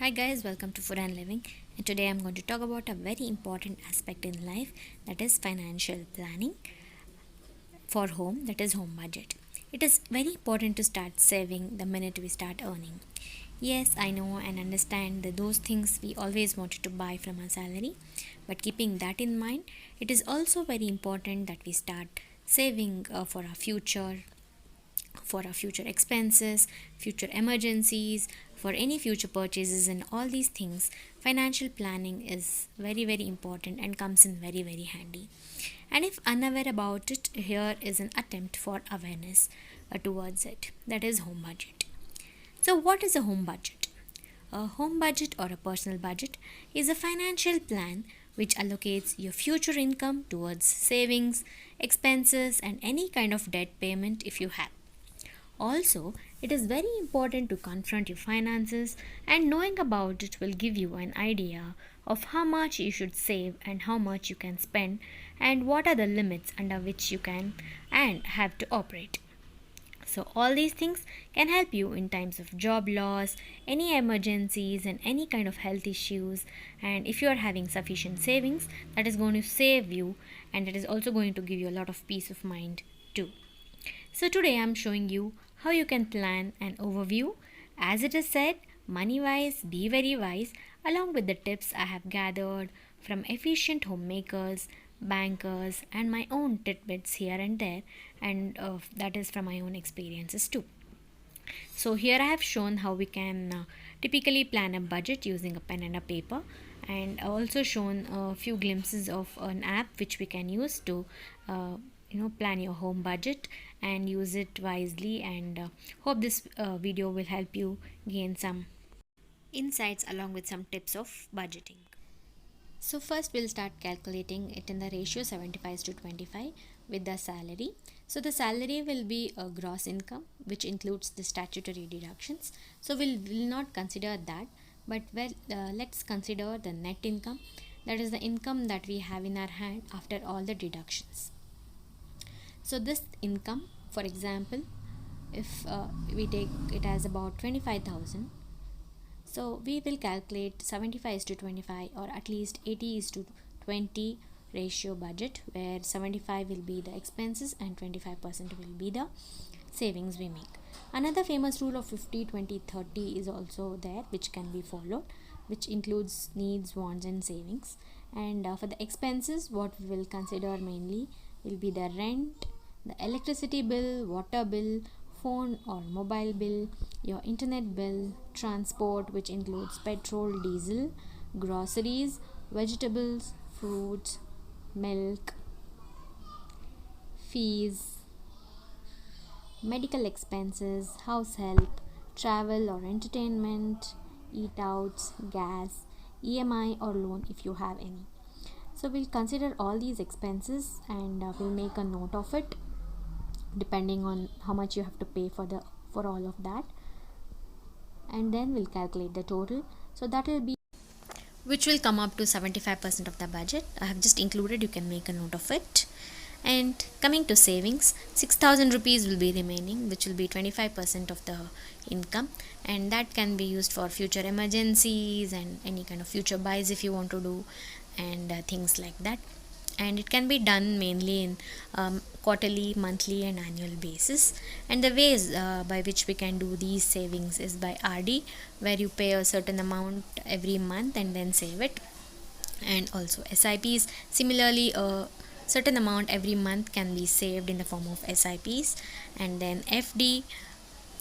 Hi guys, welcome to Food and Living, and today I'm going to talk about a very important aspect in life, that is financial planning for home, that is home budget. It is very important to start saving the minute we start earning. Yes, I know and understand that those things we always wanted to buy from our salary, but keeping that in mind, it is also very important that we start saving for our future expenses, future emergencies, for any future purchases, and all these things. Financial planning is very, very important and comes in very, very handy. And if unaware about it, here is an attempt for awareness towards it, that is home budget. So, what is a home budget? A home budget or a personal budget is a financial plan which allocates your future income towards savings, expenses, and any kind of debt payment if you have. Also, it is very important to confront your finances, and knowing about it will give you an idea of how much you should save and how much you can spend, and what are the limits under which you can and have to operate. So, all these things can help you in times of job loss, any emergencies, and any kind of health issues. And if you are having sufficient savings, that is going to save you, and that is also going to give you a lot of peace of mind too. So today I'm showing you how you can plan an overview. As it is said, money wise, be very wise, along with the tips I have gathered from efficient homemakers, bankers, and my own tidbits here and there, and that is from my own experiences too. So here I have shown how we can typically plan a budget using a pen and a paper, and also shown a few glimpses of an app which we can use to plan your home budget and use it wisely, and hope this video will help you gain some insights along with some tips of budgeting. So first we'll start calculating it in the ratio 75 to 25 with the salary. So the salary will be a gross income which includes the statutory deductions. So will not consider that, but let's consider the net income, that is the income that we have in our hand after all the deductions. So this income, for example, if we take it as about 25,000, so we will calculate 75 is to 25, or at least 80 is to 20 ratio budget, where 75 will be the expenses and 25% will be the savings we make. Another famous rule of 50, 20, 30 is also there, which can be followed, which includes needs, wants, and savings. And for the expenses, what we will consider mainly will be the rent, the electricity bill, water bill, phone or mobile bill, your internet bill, transport, which includes petrol, diesel, groceries, vegetables, fruits, milk, fees, medical expenses, house help, travel or entertainment, eat outs, gas, EMI or loan if you have any. So we'll consider all these expenses, and we'll make a note of it depending on how much you have to pay for all of that, and then we'll calculate the total. So that will be, which will come up to 75% of the budget. I have just included, you can make a note of it. And coming to savings, 6,000 rupees will be remaining, which will be 25% of the income, and that can be used for future emergencies and any kind of future buys if you want to do, and things like that. And it can be done mainly in quarterly, monthly, and annual basis. And the ways by which we can do these savings is by RD, where you pay a certain amount every month and then save it. And also SIPs, similarly a certain amount every month can be saved in the form of SIPs. And then FD,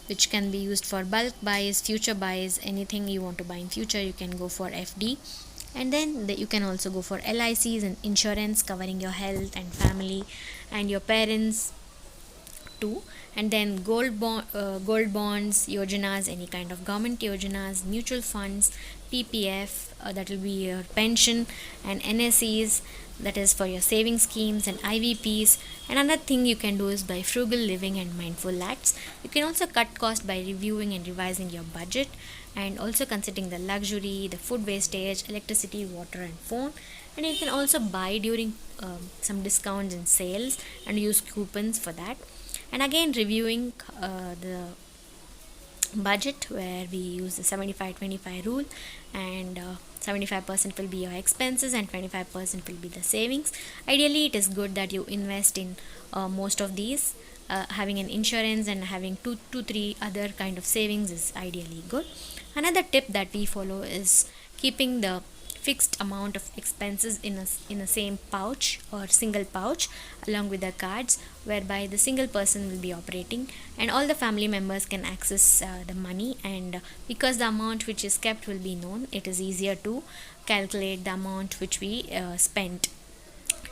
which can be used for bulk buys, future buys, anything you want to buy in future, you can go for FD. And then you can also go for LICs and insurance covering your health and family and your parents too. And then gold bonds, yojanas, any kind of government yojanas, mutual funds, PPF, that will be your pension, and NSCs, that is for your saving schemes, and IVPs. And another thing you can do is by frugal living and mindful acts. You can also cut cost by reviewing and revising your budget, and also considering the luxury, the food wastage, electricity, water, and phone. And you can also buy during some discounts and sales and use coupons for that. And again, reviewing the budget, where we use the 75-25 rule, and 75% will be your expenses and 25% will be the savings. Ideally, it is good that you invest in most of these. Having an insurance and having two three other kind of savings is ideally good. Another tip that we follow is keeping the fixed amount of expenses in a same pouch or single pouch along with the cards, whereby the single person will be operating and all the family members can access the money, and because the amount which is kept will be known, it is easier to calculate the amount which we spent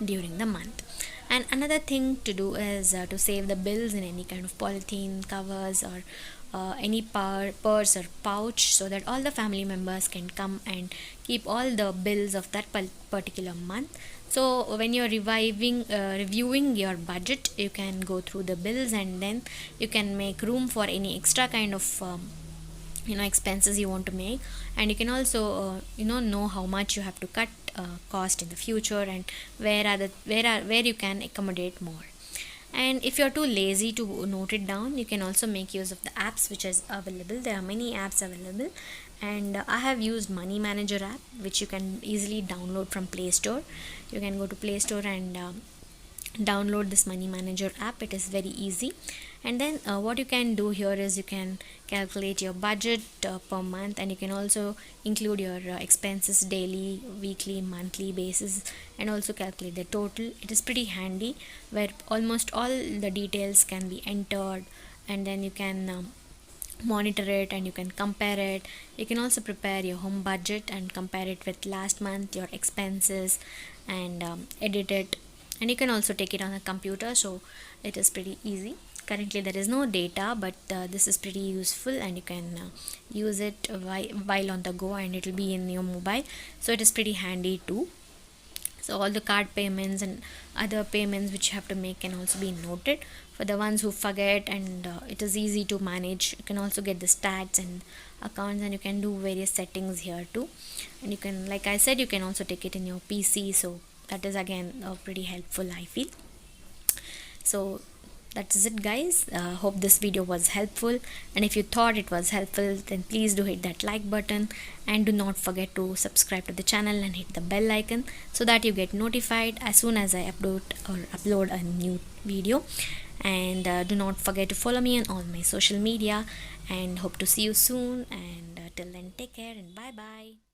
during the month. And another thing to do is to save the bills in any kind of polythene covers or any purse or pouch, so that all the family members can come and keep all the bills of that particular month. So when you're reviewing your budget, you can go through the bills, and then you can make room for any extra kind of expenses you want to make, and you can also know how much you have to cut cost in the future, and where you can accommodate more. And if you're too lazy to note it down, you can also make use of the apps which is available. There are many apps available, and I have used Money Manager app, which you can easily download from Play Store. You can go to Play Store and download this Money Manager app. It is very easy. And then what you can do here is you can calculate your budget per month, and you can also include your expenses daily, weekly, monthly basis, and also calculate the total. It is pretty handy, where almost all the details can be entered, and then you can monitor it and you can compare it. You can also prepare your home budget and compare it with last month your expenses, and edit it, and you can also take it on a computer, so it is pretty easy. Currently there is no data, but this is pretty useful, and you can use it while on the go, and it will be in your mobile, so it is pretty handy too. So all the card payments and other payments which you have to make can also be noted for the ones who forget, and it is easy to manage. You can also get the stats and accounts, and you can do various settings here too. And you can, like I said, you can also take it in your PC, so that is again pretty helpful, I feel. So that is it, guys. Hope this video was helpful, and if you thought it was helpful, then please do hit that like button, and do not forget to subscribe to the channel and hit the bell icon, so that you get notified as soon as I upload a new video. And do not forget to follow me on all my social media, and hope to see you soon. And till then, take care and bye bye.